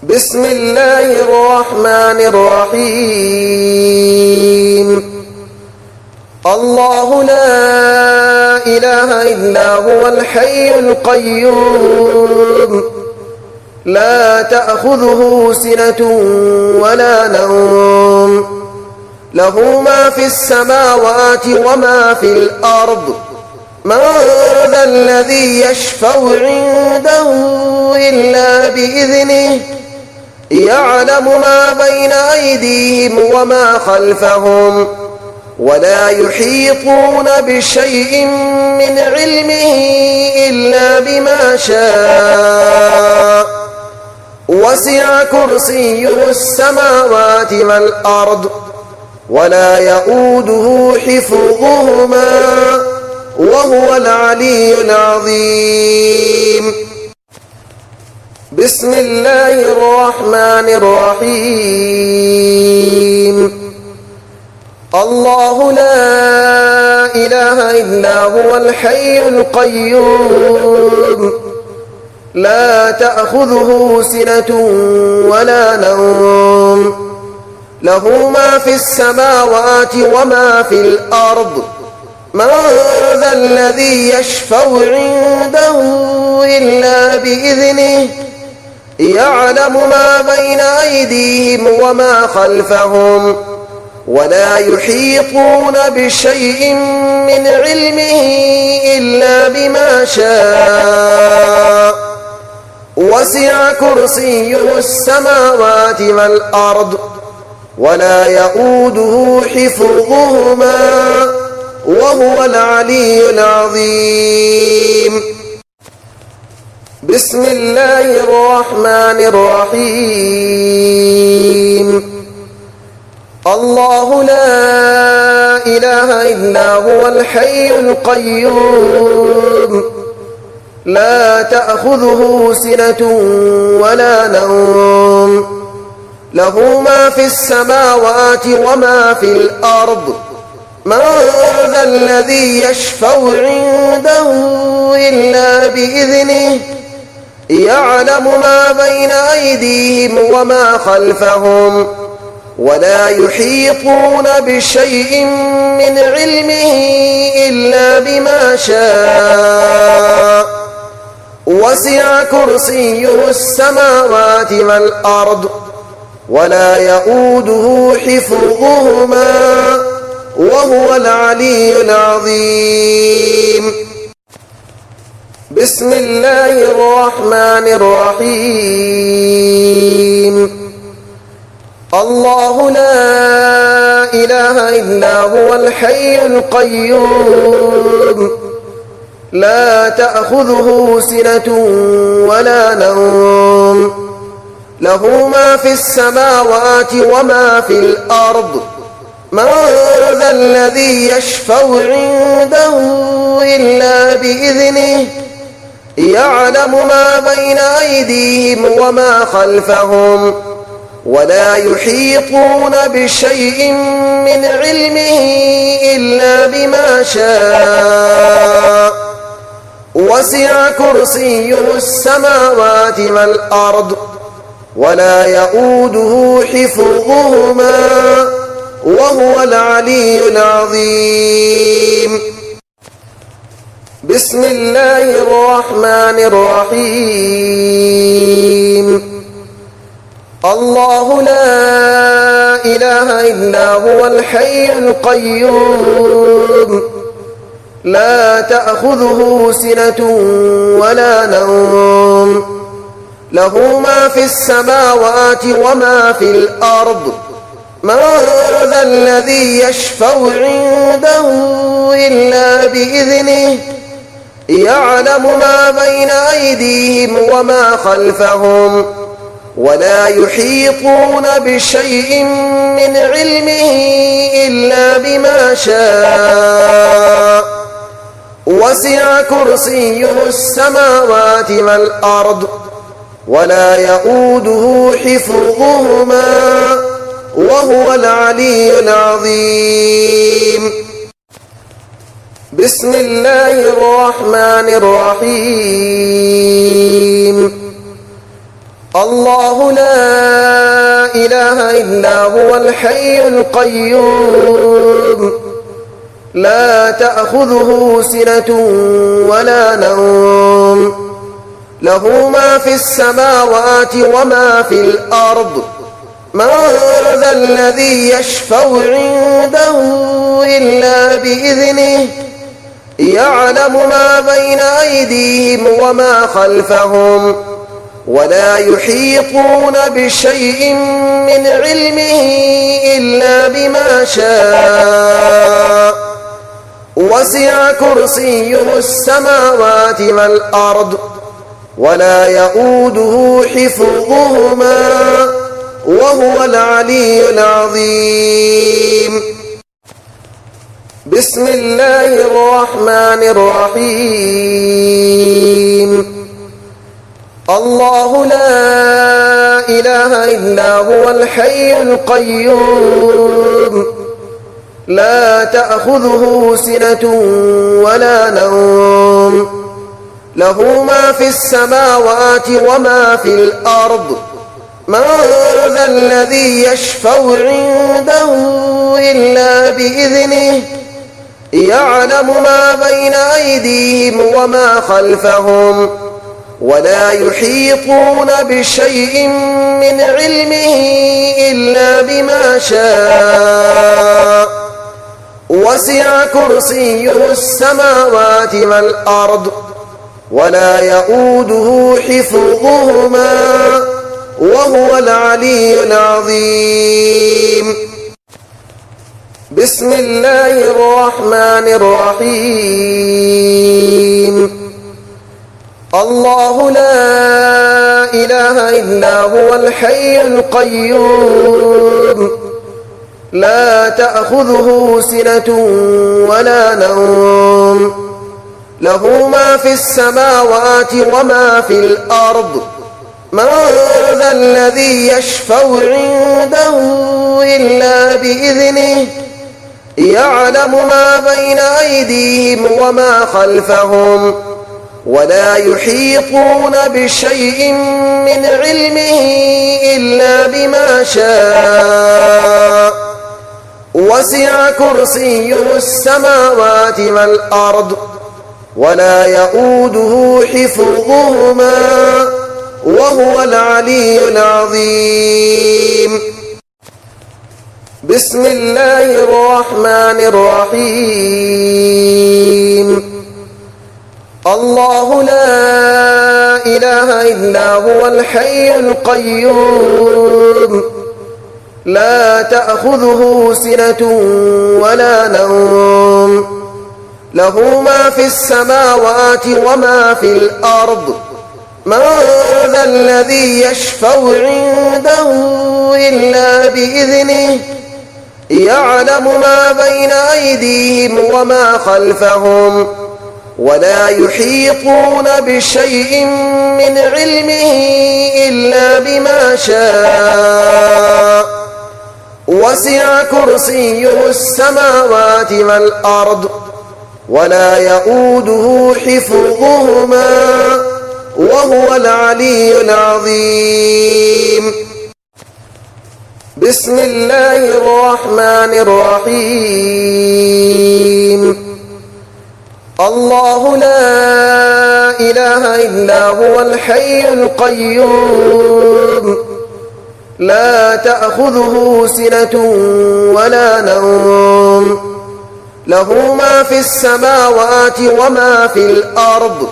بسم الله الرحمن الرحيم. الله لا إله إلا هو الحي القيوم لا تأخذه سنة ولا نوم له ما في السماوات وما في الأرض من ذا الذي يشفع عنده إلا بإذنه يعلم ما بين أيديهم وما خلفهم ولا يحيطون بشيء من علمه إلا بما شاء وسع كرسيه السماوات والأرض ولا يؤوده حفظهما وهو العلي العظيم. بسم الله الرحمن الرحيم. الله لا إله إلا هو الحي القيوم لا تأخذه سنة ولا نوم له ما في السماوات وما في الأرض من ذا الذي يشفع عنده إلا بإذنه يعلم ما بين أيديهم وما خلفهم ولا يحيطون بشيء من علمه إلا بما شاء وسع كرسيه السماوات والأرض ولا يؤوده حفظهما وهو العلي العظيم. بسم الله الرحمن الرحيم. الله لا إله إلا هو الحي القيوم لا تأخذه سنة ولا نوم له ما في السماوات وما في الأرض من ذا الذي يشفع عنده إلا بإذنه يعلم ما بين أيديهم وما خلفهم ولا يحيطون بشيء من علمه إلا بما شاء وسع كرسيه السماوات والأرض ولا يؤوده حفظهما وهو العلي العظيم. بسم الله الرحمن الرحيم. الله لا إله إلا هو الحي القيوم لا تأخذه سنة ولا نوم له ما في السماوات وما في الأرض من ذا الذي يشفع عنده إلا بإذنه يعلم ما بين أيديهم وما خلفهم ولا يحيطون بشيء من علمه إلا بما شاء وسع كرسيه السماوات والأرض ولا يؤوده حفظهما وهو العلي العظيم. بسم الله الرحمن الرحيم. الله لا إله إلا هو الحي القيوم لا تأخذه سنة ولا نوم له ما في السماوات وما في الأرض من ذا الذي يشفع عنده إلا بإذنه يعلم ما بين أيديهم وما خلفهم ولا يحيطون بشيء من علمه إلا بما شاء وسع كرسيه السماوات والأرض ولا يؤوده حفظهما وهو العلي العظيم. بسم الله الرحمن الرحيم. الله لا إله إلا هو الحي القيوم لا تأخذه سنة ولا نوم له ما في السماوات وما في الأرض من ذا الذي يشفع عنده إلا بإذنه يعلم ما بين أيديهم وما خلفهم ولا يحيطون بشيء من علمه إلا بما شاء وسع كرسيه السماوات والأرض ولا يؤوده حفظهما وهو العلي العظيم بسم الله الرحمن الرحيم الله لا إله إلا هو الحي القيوم لا تأخذه سنة ولا نوم له ما في السماوات وما في الأرض من ذا الذي يشفع عنده إلا بإذنه يعلم ما بين أيديهم وما خلفهم ولا يحيطون بشيء من علمه إلا بما شاء وسع كرسيه السماوات والأرض ولا يؤوده حفظهما وهو العلي العظيم بسم الله الرحمن الرحيم الله لا إله إلا هو الحي القيوم لا تأخذه سنة ولا نوم له ما في السماوات وما في الأرض من ذا الذي يشفع عنده إلا بإذنه يعلم ما بين أيديهم وما خلفهم ولا يحيطون بشيء من علمه إلا بما شاء وسع كرسيه السماوات والأرض ولا يؤوده حفظهما وهو العلي العظيم بسم الله الرحمن الرحيم الله لا إله إلا هو الحي القيوم لا تأخذه سنة ولا نوم له ما في السماوات وما في الأرض من ذا الذي يشفع عنده إلا بإذنه يعلم ما بين أيديهم وما خلفهم ولا يحيطون بشيء من علمه إلا بما شاء وسع كرسيه السماوات والأرض ولا يؤوده حفظهما وهو العلي العظيم بسم الله الرحمن الرحيم الله لا إله إلا هو الحي القيوم لا تأخذه سنة ولا نوم له ما في السماوات وما في الأرض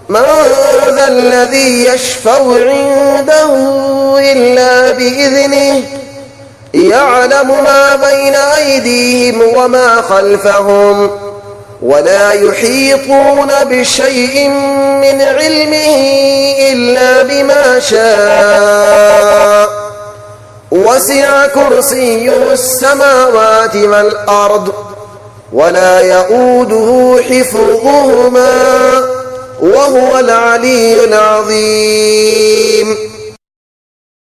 من ذا الذي يشفع عنده إلا بإذنه يعلم ما بين أيديهم وما خلفهم ولا يحيطون بشيء من علمه إلا بما شاء وسع كرسيه السماوات والأرض ولا يؤوده حفظهما وهو العلي العظيم